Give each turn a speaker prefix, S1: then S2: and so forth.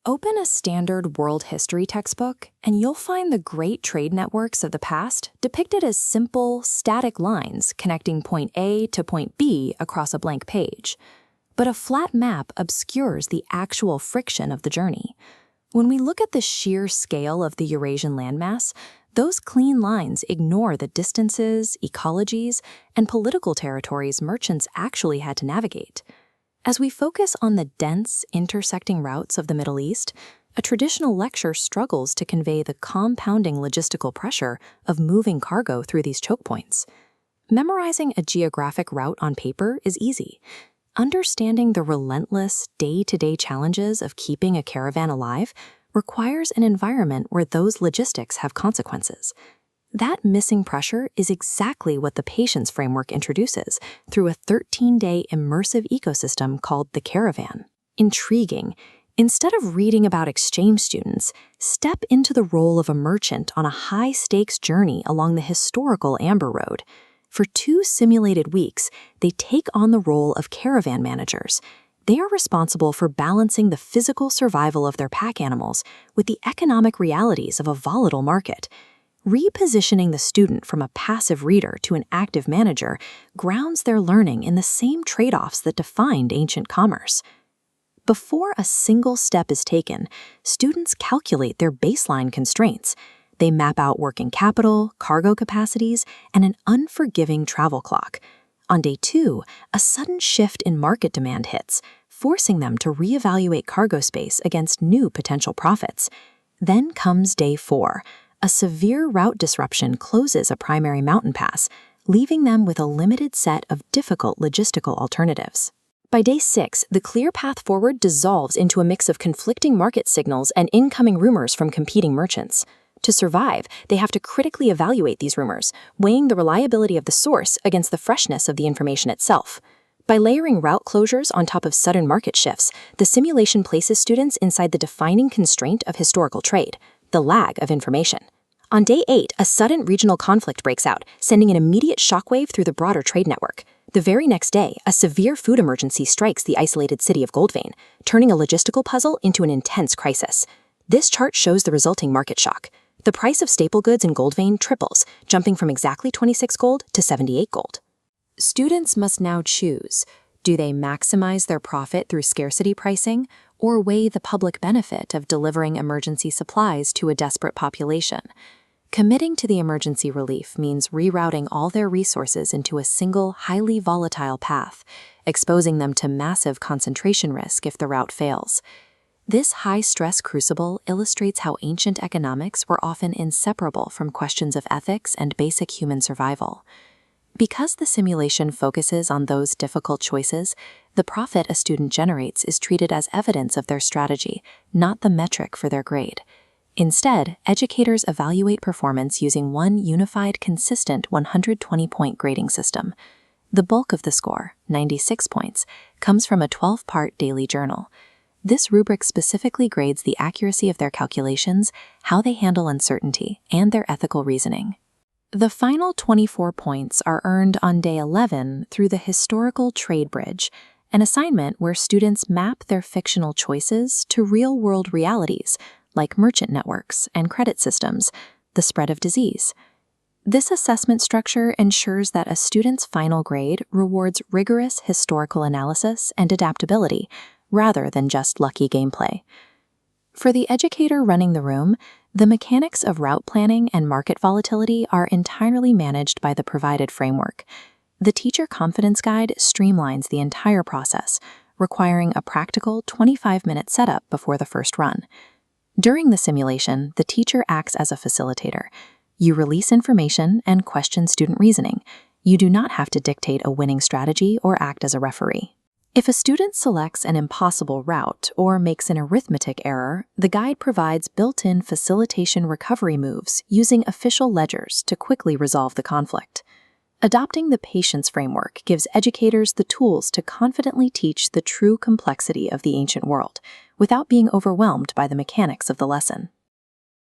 S1: Open a standard world history textbook, and you'll find the great trade networks of the past depicted as simple, static lines connecting point A to point B across a blank page. But a flat map obscures the actual friction of the journey. When we look at the sheer scale of the Eurasian landmass, those clean lines ignore the distances, ecologies, and political territories merchants actually had to navigate. As we focus on the dense, intersecting routes of the Middle East, a traditional lecture struggles to convey the compounding logistical pressure of moving cargo through these choke points. Memorizing a geographic route on paper is easy. Understanding the relentless, day-to-day challenges of keeping a caravan alive requires an environment where those logistics have consequences. That missing pressure is exactly what the Patience framework introduces through a 13-day immersive ecosystem called the Caravan. Intriguing. Instead of reading about exchange students, step into the role of a merchant on a high-stakes journey along the historical Amber Road. For 2 simulated weeks, they take on the role of caravan managers. They are responsible for balancing the physical survival of their pack animals with the economic realities of a volatile market. Repositioning the student from a passive reader to an active manager grounds their learning in the same trade-offs that defined ancient commerce. Before a single step is taken, students calculate their baseline constraints. They map out working capital, cargo capacities, and an unforgiving travel clock. On day 2, a sudden shift in market demand hits, forcing them to reevaluate cargo space against new potential profits. Then comes day 4. A severe route disruption closes a primary mountain pass, leaving them with a limited set of difficult logistical alternatives. By day 6, the clear path forward dissolves into a mix of conflicting market signals and incoming rumors from competing merchants. To survive, they have to critically evaluate these rumors, weighing the reliability of the source against the freshness of the information itself. By layering route closures on top of sudden market shifts, the simulation places students inside the defining constraint of historical trade, the lag of information. On day 8, a sudden regional conflict breaks out, sending an immediate shockwave through the broader trade network. The very next day, a severe food emergency strikes the isolated city of Goldvein, turning a logistical puzzle into an intense crisis. This chart shows the resulting market shock. The price of staple goods in Goldvein triples, jumping from exactly 26 gold to 78 gold. Students must now choose. Do they maximize their profit through scarcity pricing, or weigh the public benefit of delivering emergency supplies to a desperate population? Committing to the emergency relief means rerouting all their resources into a single, highly volatile path, exposing them to massive concentration risk if the route fails. This high-stress crucible illustrates how ancient economics were often inseparable from questions of ethics and basic human survival. Because the simulation focuses on those difficult choices, the profit a student generates is treated as evidence of their strategy, not the metric for their grade. Instead, educators evaluate performance using one unified, consistent 120-point grading system. The bulk of the score, 96 points, comes from a 12-part daily journal. This rubric specifically grades the accuracy of their calculations, how they handle uncertainty, and their ethical reasoning. The final 24 points are earned on day 11 through the Historical Trade Bridge, an assignment where students map their fictional choices to real-world realities, like merchant networks and credit systems, the spread of disease. This assessment structure ensures that a student's final grade rewards rigorous historical analysis and adaptability, rather than just lucky gameplay. For the educator running the room, the mechanics of route planning and market volatility are entirely managed by the provided framework. The Teacher Confidence Guide streamlines the entire process, requiring a practical 25-minute setup before the first run. During the simulation, the teacher acts as a facilitator. You release information and question student reasoning. You do not have to dictate a winning strategy or act as a referee. If a student selects an impossible route or makes an arithmetic error, the guide provides built-in facilitation recovery moves using official ledgers to quickly resolve the conflict. Adopting the Patience framework gives educators the tools to confidently teach the true complexity of the ancient world, without being overwhelmed by the mechanics of the lesson.